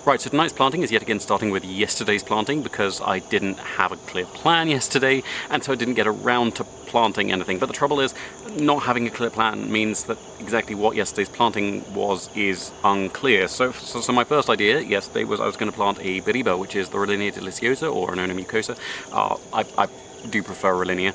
Right, so tonight's planting is yet again starting with yesterday's planting because I didn't have a clear plan yesterday, and so I didn't get around to planting anything. But the trouble is, not having a clear plan means that exactly what yesterday's planting was is unclear. So my first idea yesterday was I was going to plant a Bridelia, which is the Rollinia deliciosa or Annona mucosa. I do prefer Rollinia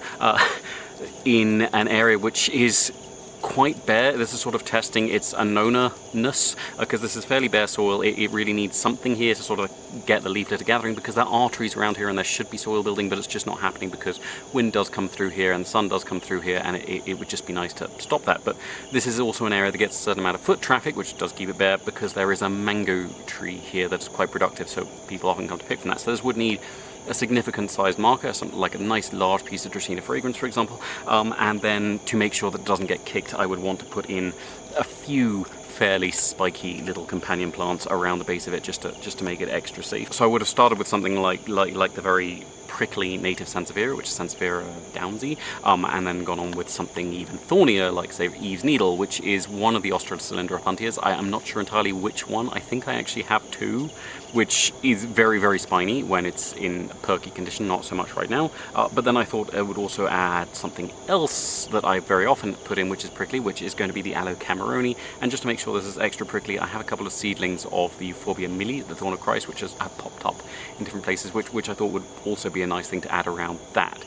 in an area which is quite bare. This is sort of testing its Annona-ness, because this is fairly bare soil. It really needs something here to sort of get the leaf litter gathering, because there are trees around here and there should be soil building, but it's just not happening because wind does come through here and the sun does come through here, and it would just be nice to stop that. But this is also an area that gets a certain amount of foot traffic, which does keep it bare, because there is a mango tree here that's quite productive, so people often come to pick from that. So this would need a significant sized marker, something like a nice large piece of Dracaena fragrans, for example, and then to make sure that it doesn't get kicked, I would want to put in a few fairly spiky little companion plants around the base of it, just to make it extra safe. So I would have started with something like the very prickly native Sansevieria, which is Sansevieria downsy, and then gone on with something even thornier, like say Eve's Needle, which is one of the Ostrocylindra. I am not sure entirely which one. I think I actually have two, which is very, very spiny when it's in perky condition, not so much right now. But then I thought I would also add something else that I very often put in, which is prickly, which is going to be the Alocameroni. And just to make sure this is extra prickly, I have a couple of seedlings of the Euphorbia milli, the Thorn of Christ, which have popped up in different places, which I thought would also be a nice thing to add around that.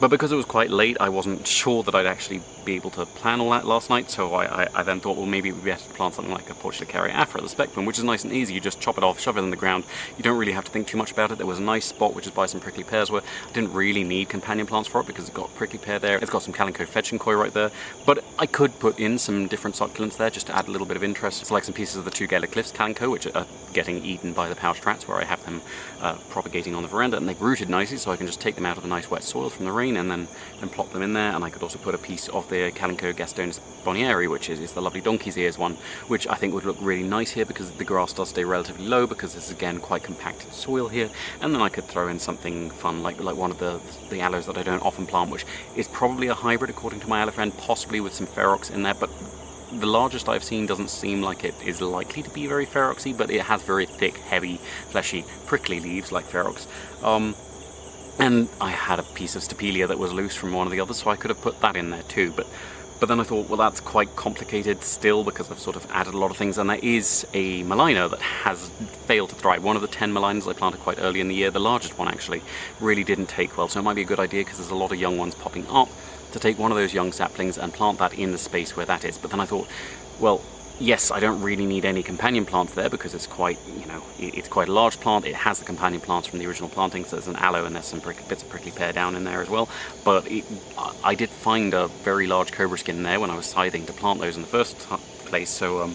But because it was quite late, I wasn't sure that I'd actually be able to plan all that last night, so I then thought, well, maybe it would be better to plant something like a Portulacaria afra, the spectrum, which is nice and easy. You just chop it off, shove it in the ground. You don't really have to think too much about it. There was a nice spot, which is by some prickly pears, where I didn't really need companion plants for it because it's got prickly pear there. It's got some Calico Fetchinkoi right there. But I could put in some different succulents there just to add a little bit of interest. It's like some pieces of the Two Gala Cliffs Calico, which are getting eaten by the pouched rats, where I have them propagating on the veranda, and they've rooted nicely, so I can just take them out of the nice wet soil from the rain and then plop them in there. And I could also put a piece of the Calico Gastonis Bonieri, which is the lovely donkey's ears one, which I think would look really nice here because the grass does stay relatively low, because this is again quite compacted soil here. And then I could throw in something fun like one of the aloes that I don't often plant, which is probably a hybrid according to my aloe friend, possibly with some ferox in there, but the largest I've seen doesn't seem like it is likely to be very feroxy, but it has very thick, heavy, fleshy, prickly leaves like ferox. And I had a piece of Stapelia that was loose from one of the others, so I could have put that in there too. But then I thought, well, that's quite complicated still, because I've sort of added a lot of things, and there is a Melina that has failed to thrive. One of the 10 Melinas I planted quite early in the year, the largest one actually, really didn't take well, so it might be a good idea, because there's a lot of young ones popping up, to take one of those young saplings and plant that in the space where that is. But then I thought, well, yes, I don't really need any companion plants there because it's quite, it's quite a large plant. It has the companion plants from the original planting, so there's an aloe and there's some bits of prickly pear down in there as well. But I did find a very large cobra skin there when I was scything to plant those in the first place, so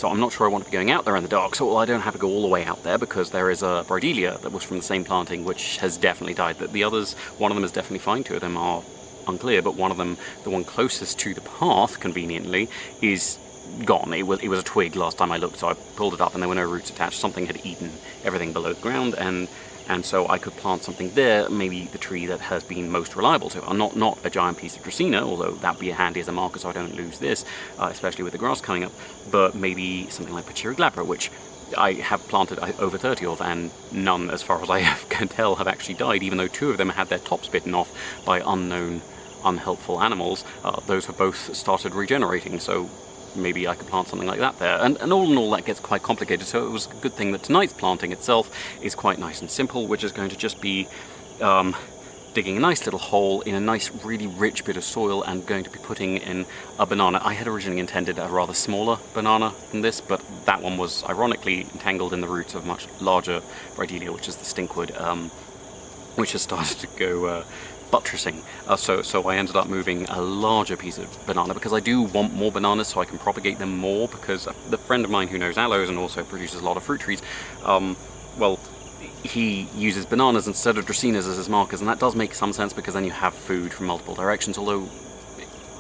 I'm not sure I want to be going out there in the dark. So I don't have to go all the way out there, because there is a Bridelia that was from the same planting which has definitely died. The others, one of them is definitely fine, two of them are unclear, but one of them, the one closest to the path, conveniently, is gone. It was a twig last time I looked, so I pulled it up and there were no roots attached. Something had eaten everything below the ground, and so I could plant something there, maybe the tree that has been most reliable to it. Not a giant piece of Dracaena, although that'd be handy as a marker so I don't lose this, especially with the grass coming up, but maybe something like Pachira glabra, which I have planted over 30 of, and none, as far as I can tell, have actually died, even though two of them had their tops bitten off by unknown, unhelpful animals. Those have both started regenerating, so maybe I could plant something like that there. And all in all, that gets quite complicated, so it was a good thing that tonight's planting itself is quite nice and simple, which is going to just be digging a nice little hole in a nice, really rich bit of soil and going to be putting in a banana. I had originally intended a rather smaller banana than this, but that one was ironically entangled in the roots of a much larger Bridelia, which is the stinkwood, which has started to go buttressing. So I ended up moving a larger piece of banana, because I do want more bananas so I can propagate them more, because the friend of mine who knows aloes and also produces a lot of fruit trees, well, he uses bananas instead of Dracaenas as his markers, and that does make some sense, because then you have food from multiple directions, although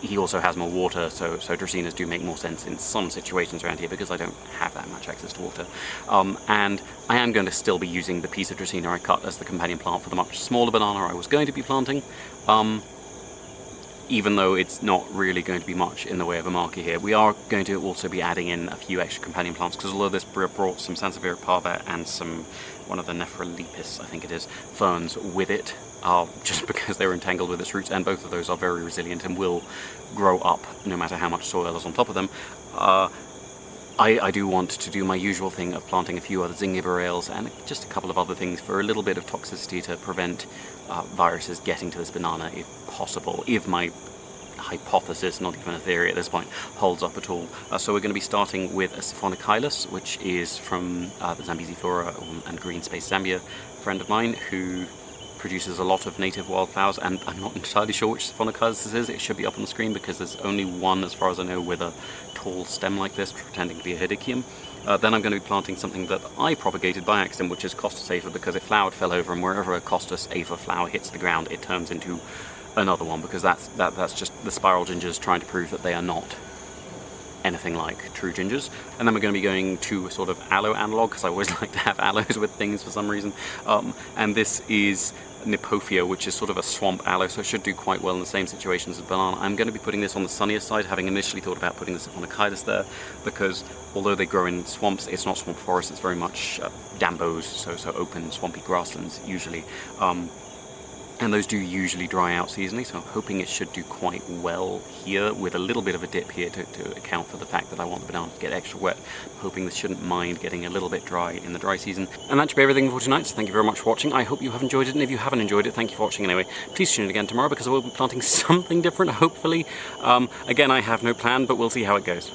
he also has more water, so Dracaenas do make more sense in some situations around here, because I don't have that much access to water. And I am going to still be using the piece of Dracaena I cut as the companion plant for the much smaller banana I was going to be planting. even though it's not really going to be much in the way of a marker here. We are going to also be adding in a few extra companion plants, because although this brought some Sansevieria parva and one of the Nephrolepis, I think it is, ferns with it, just because they're entangled with its roots, and both of those are very resilient and will grow up no matter how much soil is on top of them. I do want to do my usual thing of planting a few other Zingiberales and just a couple of other things for a little bit of toxicity to prevent viruses getting to this banana if possible, if my hypothesis, not even a theory at this point, holds up at all. So we're going to be starting with a Siphonochyllus, which is from the Zambezi Flora and Green Space Zambia friend of mine, who produces a lot of native wildflowers, and I'm not entirely sure which Siphonochyllus this is. It should be up on the screen because there's only one, as far as I know, with a tall stem like this, pretending to be a Hedychium. Then I'm going to be planting something that I propagated by accident, which is Costus aphis, because it flowered, fell over, and wherever a Costus aphis flower hits the ground, it turns into another one, because that's just the spiral gingers trying to prove that they are not anything like true gingers. And then we're going to be going to a sort of aloe analog, because I always like to have aloes with things for some reason. And this is Nipophia, which is sort of a swamp aloe, so it should do quite well in the same situations as banana. I'm going to be putting this on the sunnier side, having initially thought about putting the Siphonochyllus there, because although they grow in swamps, it's not swamp forest, it's very much dambos, so open swampy grasslands usually. And those do usually dry out seasonally, so I'm hoping it should do quite well here, with a little bit of a dip here to account for the fact that I want the banana to get extra wet. I'm hoping this shouldn't mind getting a little bit dry in the dry season. And that should be everything for tonight, so thank you very much for watching. I hope you have enjoyed it, and if you haven't enjoyed it, thank you for watching anyway. Please tune in again tomorrow, because I will be planting something different, hopefully. Again, I have no plan, but we'll see how it goes.